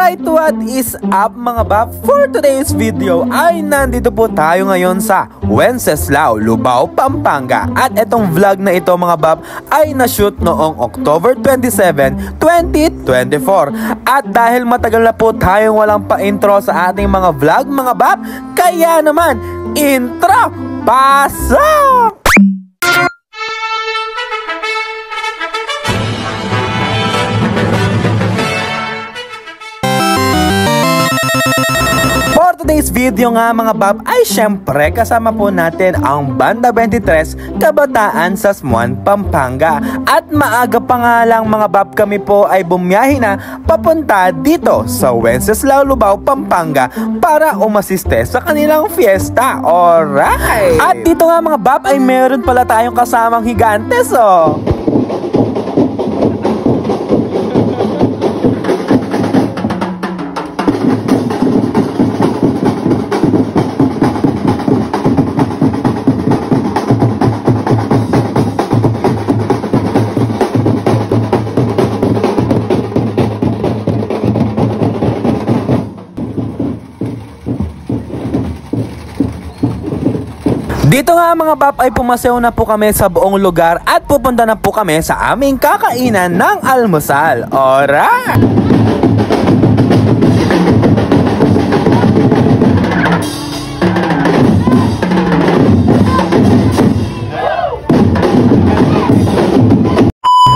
Alright, what is up mga bab? For today's video ay nandito po tayo ngayon sa Wenceslao, Lubao, Pampanga. At itong vlog na ito mga bab ay na-shoot noong October 27, 2024. At dahil matagal na po tayong walang pa-intro sa ating mga vlog mga bab, kaya naman, intro! Pasok! Today's video nga mga bab ay syempre kasama po natin ang Banda 23 Kabataan sa Smuan, Pampanga. At maaga pa nga lang mga bab kami po ay bumiyahe na papunta dito sa Wenceslao, Lubao, Pampanga para umasiste sa kanilang fiesta. Alright! At dito nga mga bab ay meron pala tayong kasamang higantes oh. Dito nga mga bab ay pumasew na po kami sa buong lugar at pupunta na po kami sa aming kakainan ng almusal. Alright!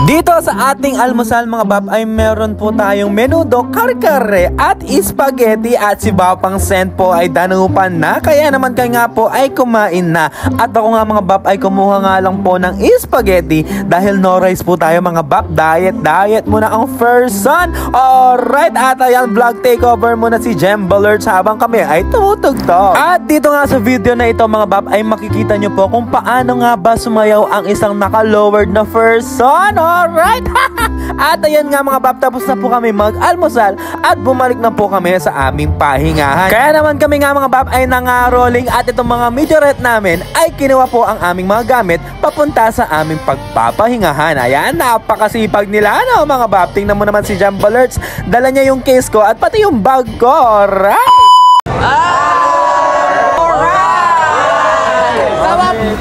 Dito sa ating almusal mga bab ay meron po tayong menudo, kare-kare at spaghetti at si Bapang Sen po ay danupan na kaya naman kayo nga po ay kumain na. At ako nga mga bab ay kumuha nga lang po ng spaghetti dahil no rice po tayo mga bab. Diet muna ang first son. Alright, at ayan vlog takeover muna si Jem Balerts habang kami ay tumutugtog. At dito nga sa video na ito mga bab ay makikita nyo po kung paano nga ba sumayaw ang isang naka-lowered na first son. Alright! At ayan nga mga bab, tapos na po kami mag-almusal at bumalik na po kami sa aming pahingahan. Kaya naman kami nga mga bab ay nangarolling at itong mga majorette namin ay kinuha po ang aming mga gamit papunta sa aming pagpapahingahan. Ayan, napakasipag nila no mga bab. Tingnan mo naman si Jem Balerts, dala niya yung case ko at pati yung bag ko. Alright!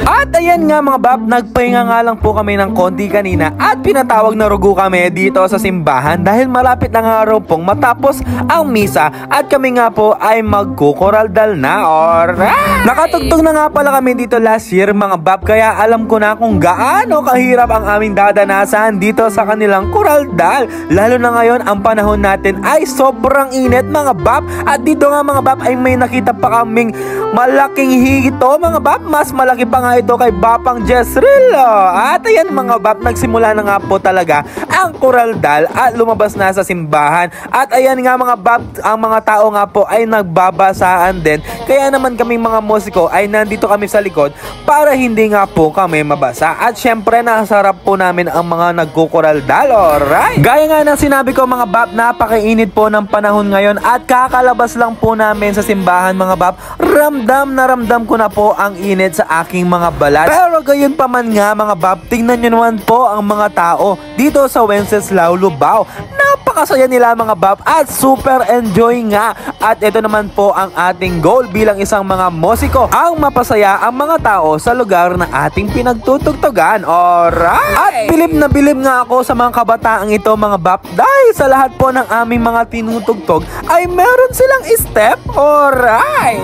At ayan nga mga bab, nagpahinga nga lang po kami ng konti kanina at pinatawag na rugo kami dito sa simbahan dahil malapit na nga raw pong matapos ang misa at kami nga po ay magkukoraldal na. Alright! Nakatugtog na nga pala kami dito last year mga bab kaya alam ko na kung gaano kahirap ang aming dadanasan dito sa kanilang koraldal. Lalo na ngayon ang panahon natin ay sobrang init mga bab at dito nga mga bab ay may nakita pa kaming malaking higito mga bab, mas malaki pa nga ito kay Bapang Jezreel. At ayan mga bab, nagsimula na nga po talaga ang koraldal at lumabas na sa simbahan. At ayan nga mga bab, ang mga tao nga po ay nagbabasaan din. Kaya naman kaming mga musiko ay nandito kami sa likod para hindi nga po kami mabasa. At syempre nasarap po namin ang mga nagkukoraldal. Alright! Gaya nga ng sinabi ko mga bab, napakainit po ng panahon ngayon at kakalabas lang po namin sa simbahan mga bab. Ramdam na ramdam ko na po ang init sa aking mga balat. Pero gayon pa man nga mga bab, tingnan nyo naman po ang mga tao dito sa Wenceslao, Lubao. Napakasaya nila mga bab at super enjoy nga. At ito naman po ang ating goal bilang isang mga musiko, ang mapasaya ang mga tao sa lugar na ating pinagtutugtugan. Alright! At bilib na bilib nga ako sa mga kabataang ito mga bab dahil sa lahat po ng aming mga tinutugtog ay meron silang step. Alright!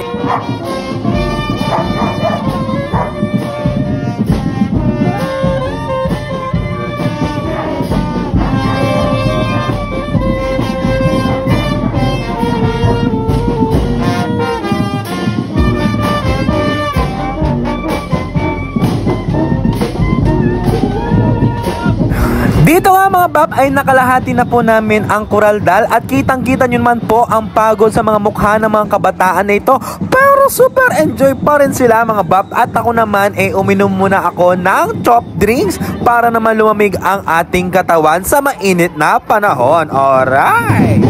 Dito nga mga bab ay nakalahati na po namin ang koraldal at kitang-kita nyo naman po ang pagod sa mga mukha ng mga kabataan na ito. Pero super enjoy pa rin sila mga bab at ako naman ay uminom muna ako ng top drinks para naman lumamig ang ating katawan sa mainit na panahon. Alright!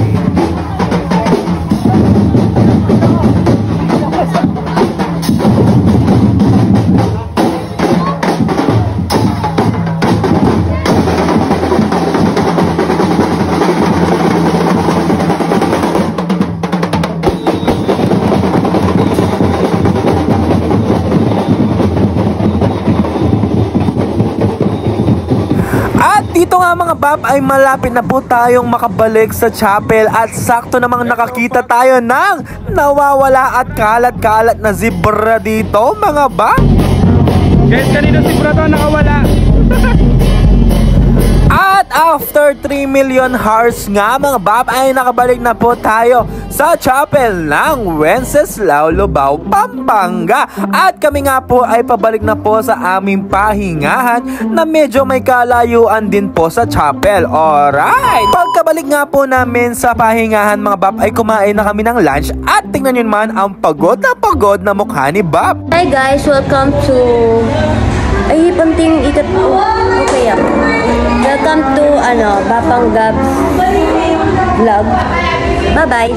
bab ay malapit na po tayong makabalik sa chapel at sakto namang nakakita tayo ng nawawala at kalat-kalat na zebra dito mga bab. Guys, kanino zebra to nakawala? At after 3 million hearts nga mga bab ay nakabalik na po tayo sa chapel ng Wenceslao, Lubao, Pampanga. At kami nga po ay pabalik na po sa aming pahingahan na medyo may kalayuan din po sa chapel. Alright! Pagkabalik nga po namin sa pahingahan mga bab ay kumain na kami ng lunch at tingnan nyo naman ang pagod na mukha ni Bab. Hi guys, welcome to Punting Ikat. Okay, welcome to Bapanggab vlog. Bye-bye.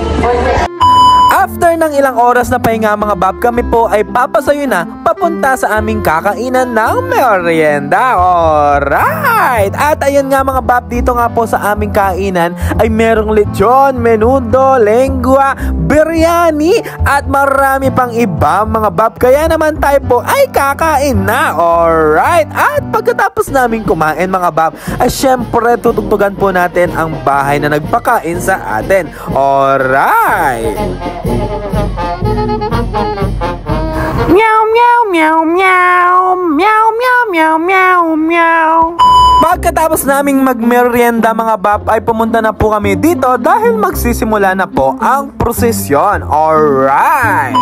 After ng ilang oras na pahinga mga bab, kami po ay papasayo na papunta sa aming kakainan ng merienda. Alright! At ayan nga mga bab, dito nga po sa aming kainan ay merong lechon, menudo, lengua, biryani at marami pang iba mga bab. Kaya naman tayo po ay kakain na. Alright! At pagkatapos namin kumain mga bab, ay syempre tutugtugan po natin ang bahay na nagpakain sa atin. Alright! Meow meow meow meow meow meow meow meow meow. Pagkatapos naming magmerienda mga bab ay pumunta na po kami dito dahil magsisimula na po ang prosesyon. Alright!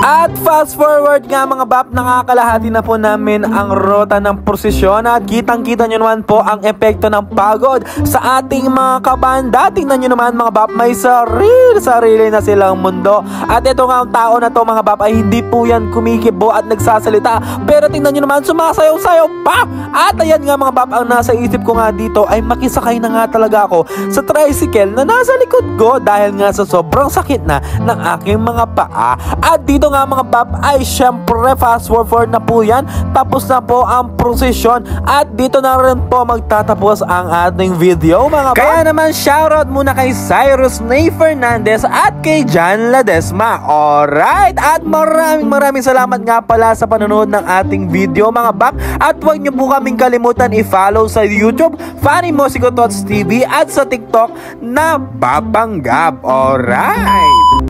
At fast forward nga mga bab, nakakalahati na po namin ang rota ng prosesyon at kitang-kita nyo naman po ang epekto ng pagod sa ating mga kabanda. Tingnan nyo naman mga bab, may sarili na silang mundo. At ito nga ang tao na to mga bab ay hindi po yan kumikibo at nagsasalita. Pero tingnan nyo naman, sumasayaw-sayaw pa! At ayan nga mga bab, ang nasa isip ko nga dito ay makisakay na nga talaga ako sa tricycle na nasa likod ko dahil nga sa sobrang sakit na ng aking mga paa. At dito nga mga bab ay syempre fast forward na po yan, tapos na po ang prosesyon at dito na rin po magtatapos ang ating video mga bab. Kaya naman shoutout muna kay Cyrus Ney Fernandez at kay John Ladesma. Alright, at maraming salamat nga pala sa panonood ng ating video mga bab, at huwag nyo po kaming kalimutan i-follow sa YouTube Funny Musico Tots TV at sa TikTok na Bapanggab. Alright!